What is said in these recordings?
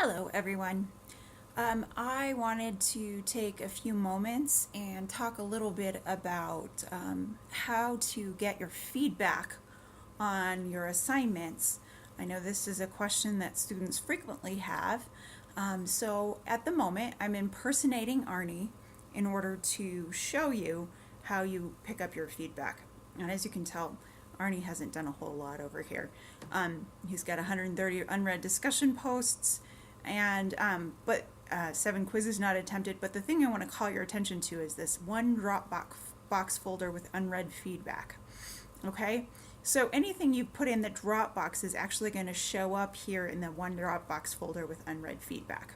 Hello, everyone. I wanted to take a few moments and talk a little bit about how to get your feedback on your assignments. I know this is a question that students frequently have. So at the moment, I'm impersonating Arnie in order to show you how you pick up your feedback. And as you can tell, Arnie hasn't done a whole lot over here. He's got 130 unread discussion posts, and but 7 quizzes not attempted. But the thing I want to call your attention to is this one Dropbox folder with unread feedback. Okay, so anything you put in the Dropbox is actually going to show up here in the one Dropbox folder with unread feedback.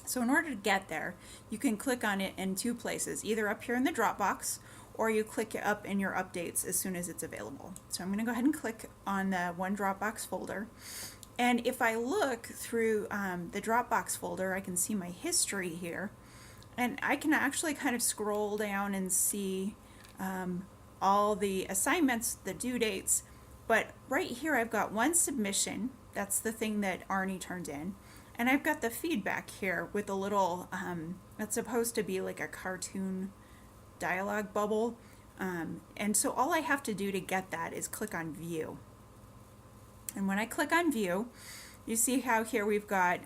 So in order to get there, you can click on it in two places, either up here in the Dropbox or you click it up in your updates as soon as it's available. So I'm going to go ahead and click on the one Dropbox folder. And if I look through the Dropbox folder, I can see my history here. And I can actually kind of scroll down and see all the assignments, the due dates. But right here, I've got one submission. That's the thing that Arnie turned in. And I've got the feedback here with a little, that's supposed to be like a cartoon dialogue bubble. And so all I have to do to get that is click on View. And when I click on View, you see how here we've got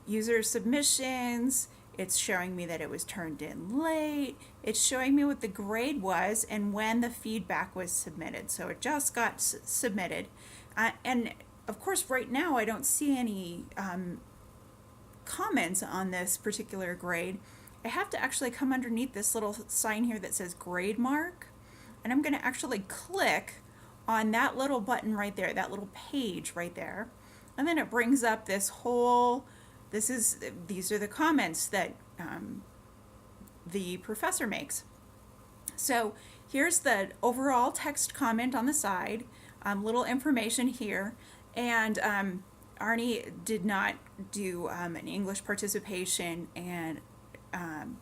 user submissions. It's showing me that it was turned in late. It's showing me what the grade was and when the feedback was submitted. So it just got submitted. And of course, right now I don't see any comments on this particular grade. I have to actually come underneath this little sign here that says grade mark, and I'm going to actually click on that little button right there, that little page right there, and then it brings up this whole, these are the comments that the professor makes. So here's the overall text comment on the side, little information here, and Arnie did not do an English participation, and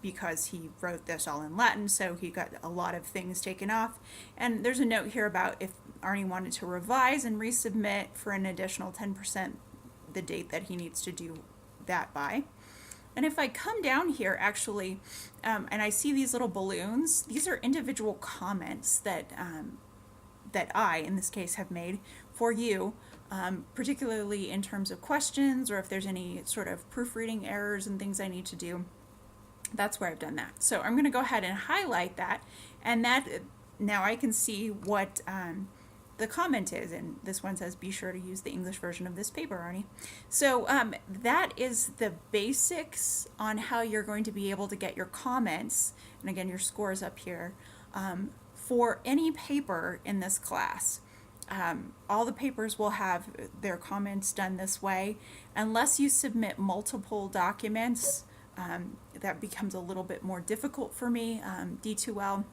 because he wrote this all in Latin, so he got a lot of things taken off. And there's a note here about if Arnie wanted to revise and resubmit for an additional 10%, the date that he needs to do that by. And if I come down here, actually, and I see these little balloons, these are individual comments that that I, in this case, have made for you, particularly in terms of questions or if there's any sort of proofreading errors and things I need to do. That's where I've done that. So I'm going to go ahead and highlight that, and that now I can see what the comment is, and this one says be sure to use the English version of this paper, Arnie. So that is the basics on how you're going to be able to get your comments, and again your scores up here, for any paper in this class. All the papers will have their comments done this way, unless you submit multiple documents. That becomes a little bit more difficult for me. D2L,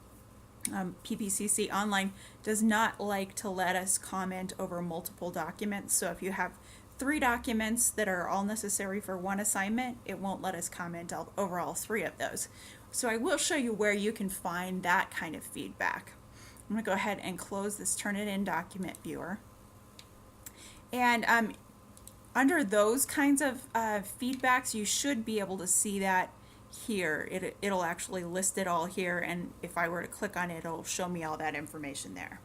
PPCC Online does not like to let us comment over multiple documents. So if you have 3 documents that are all necessary for one assignment, it won't let us comment over all 3 of those. So I will show you where you can find that kind of feedback. I'm going to go ahead and close this Turnitin document viewer. And under those kinds of feedbacks, you should be able to see that here. It'll actually list it all here, and if I were to click on it, it'll show me all that information there.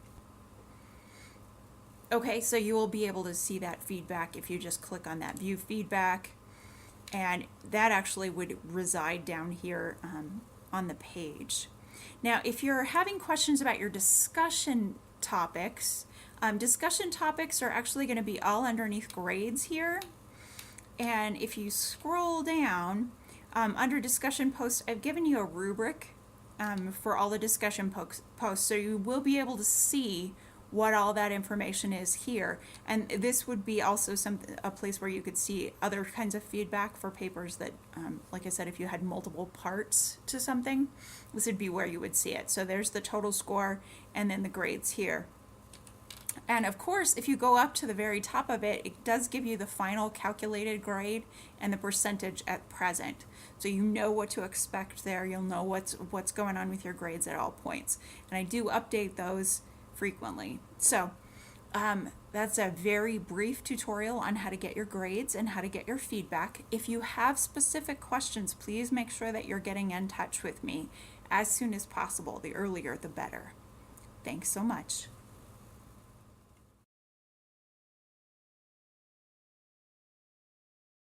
Okay, so you will be able to see that feedback if you just click on that View Feedback, and that actually would reside down here on the page. Now, if you're having questions about your discussion topics are actually going to be all underneath grades here. And if you scroll down, under discussion posts, I've given you a rubric for all the discussion posts, so you will be able to see what all that information is here. And this would be also a place where you could see other kinds of feedback for papers that, like I said, if you had multiple parts to something, this would be where you would see it. So there's the total score and then the grades here. And of course, if you go up to the very top of it, it does give you the final calculated grade and the percentage at present. So you know what to expect there. You'll know what's going on with your grades at all points. And I do update those frequently. So That's a very brief tutorial on how to get your grades and how to get your feedback. If you have specific questions, please make sure that you're getting in touch with me as soon as possible. The earlier, the better. Thanks so much.